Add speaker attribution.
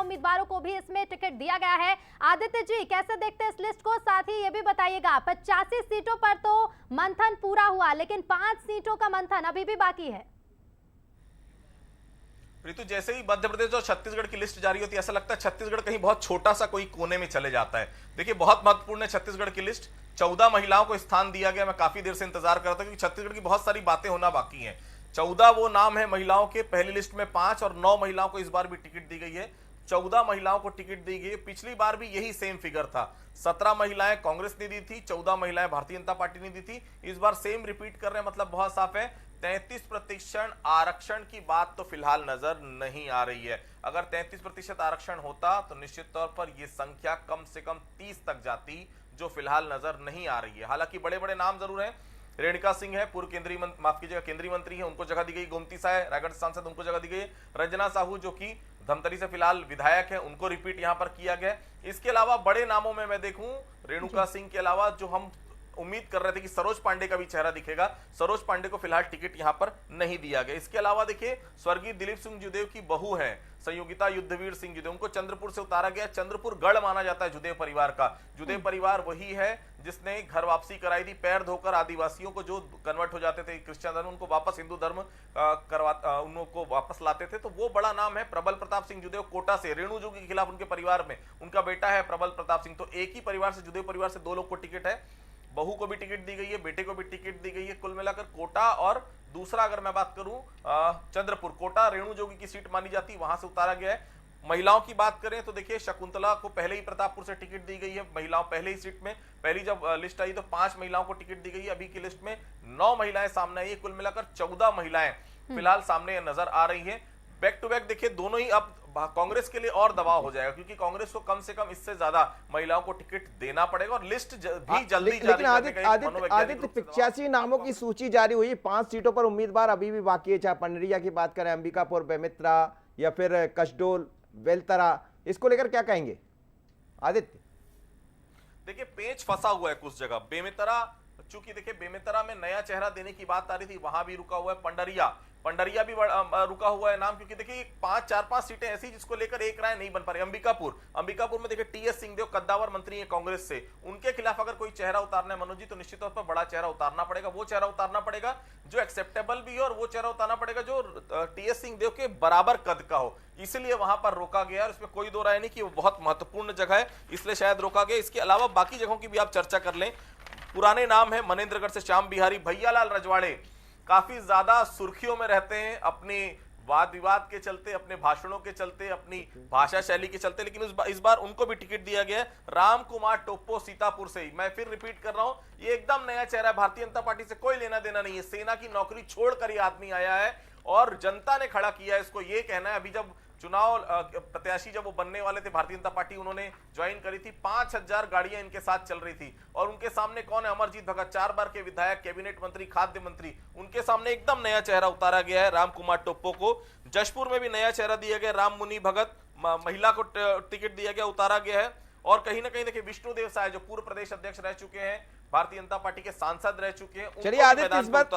Speaker 1: उम्मीदवारों को भी इसमें टिकट दिया गया है। आदित्य जी, कैसे देखते हैं इस लिस्ट को? साथ ही ये भी बताइएगा, 85 सीटों पर तो मंथन पूरा हुआ, लेकिन 5 सीटों का मंथन अभी भी बाकी है।
Speaker 2: ऋतु, जैसे ही मध्य प्रदेश और छत्तीसगढ़ की लिस्ट जारी होती है, ऐसा लगता है छत्तीसगढ़ कहीं बहुत छोटा सा कोई कोने में चले जाता है। देखिए, बहुत महत्वपूर्ण है छत्तीसगढ़ की लिस्ट। 14 महिलाओं को स्थान दिया गया। मैं काफी देर से इंतजार कर रहा था क्योंकि छत्तीसगढ़ की बहुत सारी बातें होना बाकी हैं। 14 वो नाम है महिलाओं के, पहली लिस्ट में 5 और 9 महिलाओं को इस बार भी टिकट दी गई है। 14 महिलाओं को टिकट दी गई। पिछली बार भी यही सेम फिगर था। 17 महिलाएं कांग्रेस ने दी थी, 14 महिलाएं भारतीय जनता पार्टी ने दी थी। इस बार सेम रिपीट कर रहे हैं, मतलब बहुत साफ है। 33% आरक्षण की बात तो फिलहाल नजर नहीं आ रही है। अगर 33% आरक्षण होता तो निश्चित तौर पर यह संख्या कम से कम 30 तक जाती, जो फिलहाल नजर नहीं आ रही है। हालांकि बड़े बड़े नाम जरूर हैं। रेणुका सिंह है, पूर्व केंद्रीय केंद्रीय मंत्री है, उनको जगह दी गई। गोमती साय, रायगढ़ सांसद, उनको जगह दी गई। रंजना साहू, जो कि धमतरी से फिलहाल विधायक है, उनको रिपीट यहां पर किया गया। इसके अलावा बड़े नामों में मैं देखूं, रेणुका सिंह के अलावा जो हम उम्मीद कर रहे थे कि सरोज पांडे का भी चेहरा दिखेगा, सरोज पांडे को फिलहाल टिकट यहां पर नहीं दिया गया। इसके अलावा देखिए, स्वर्गीय दिलीप सिंह जुदेव की बहू है संयोगिता युद्धवीर सिंह जुदेव, उनको चंद्रपुर से उतारा गया। चंद्रपुर गढ़ माना जाता है जुदेव परिवार का। जुदेव परिवार वही है जिसने घर वापसी कराई थी, पैर धोकर आदिवासियों को जो कन्वर्ट हो जाते थे क्रिश्चियन धर्म, उनको वापस हिंदू धर्म उनको वापस लाते थे। तो वो बड़ा नाम है। प्रबल प्रताप सिंह जुदेव कोटा से, रेणु जोगी के खिलाफ उनके परिवार में उनका बेटा है प्रबल प्रताप सिंह। तो एक ही परिवार से, जुदेव परिवार से 2 लोग को टिकट है। बहू को भी टिकट दी गई है, बेटे को भी टिकट दी गई है। कुल मिलाकर कोटा और दूसरा अगर मैं बात करूं चंद्रपुर, कोटा रेणु जोगी की सीट मानी जाती, वहां से उतारा गया है। महिलाओं की बात करें तो देखिए, शकुंतला को पहले ही प्रतापपुर से टिकट दी गई है। महिलाओं पहले ही सीट में, पहली जब लिस्ट आई तो 5 महिलाओं को टिकट दी गई है। अभी की लिस्ट में 9 महिलाएं सामने आई है। कुल मिलाकर 14 महिलाएं फिलहाल सामने नजर आ रही है। बैक टू बैक देखिए, दोनों ही अब कांग्रेस के लिए और दबाव हो जाएगा, क्योंकि कांग्रेस को कम से कम इससे ज्यादा महिलाओं को टिकट देना पड़ेगा और लिस्ट भी जल्दी जारी करने का एक मनोवैज्ञानिक रूप से
Speaker 3: 85 नामों की सूची जारी हुई। 5 सीटों पर उम्मीदवार अभी भी बाकी है, चाहे पंडरिया की बात करें, अंबिकापुर, बेमित्रा या फिर कसडोल, बेलतरा, इसको लेकर क्या कहेंगे आदित्य?
Speaker 2: देखिए, पेच फंसा हुआ है कुछ जगह। बेमितरा, चूंकि देखिए बेमितरा में नया चेहरा देने की बात आ रही थी, वहां भी रुका हुआ है। पंडरिया भी रुका हुआ है नाम, क्योंकि देखिए 4-5 सीटें ऐसी जिसको लेकर एक राय नहीं बन पा रही। अंबिकापुर में देखिए टीएस सिंहदेव कद्दावर मंत्री है कांग्रेस से, उनके खिलाफ अगर कोई चेहरा उतारना है मनोज जी, तो निश्चित तौर पर बड़ा चेहरा उतारना पड़ेगा। वो चेहरा उतारना पड़ेगा जो एक्सेप्टेबल भी हो, और वो चेहरा उतारना पड़ेगा जो टीएस सिंहदेव के बराबर कद का हो। इसलिए वहां पर रोका गया, और इसमें कोई दो राय नहीं कि वो बहुत महत्वपूर्ण जगह है, इसलिए शायद रोका गया। इसके अलावा बाकी जगहों की भी आप चर्चा कर लें। पुराने नाम है, मनेंद्रगढ़ से श्याम बिहारी, भैयालाल रजवाड़े काफी ज्यादा सुर्खियों में रहते हैं अपने वाद विवाद के चलते, अपने भाषणों के चलते, अपनी भाषा शैली के चलते, लेकिन इस बार उनको भी टिकट दिया गया है। राम कुमार टोप्पो सीतापुर से ही, मैं फिर रिपीट कर रहा हूं, ये एकदम नया चेहरा है। भारतीय जनता पार्टी से कोई लेना देना नहीं है। सेना की नौकरी छोड़कर ये आदमी आया है और जनता ने खड़ा किया है इसको। ये कहना है, अभी जब चुनाव प्रत्याशी जब वो बनने वाले थे भारतीय जनता पार्टी, उन्होंने ज्वाइन करी थी, 5000 गाड़ियां इनके साथ चल रही थी। और उनके सामने कौन है? अमरजीत भगत, 4 बार के विधायक, कैबिनेट मंत्री, खाद्य मंत्री। उनके सामने एकदम नया चेहरा उतारा गया है राम कुमार टोप्पो को। जशपुर में भी नया चेहरा दिया गया, राम मुनि भगत, महिला को टिकट दिया गया, उतारा गया है। और कहीं ना कहीं देखिए, विष्णुदेव साय जो पूर्व प्रदेश अध्यक्ष रह चुके हैं, भारतीय जनता पार्टी के सांसद रह चुके हैं,
Speaker 3: चलिए आदित्य, इस बात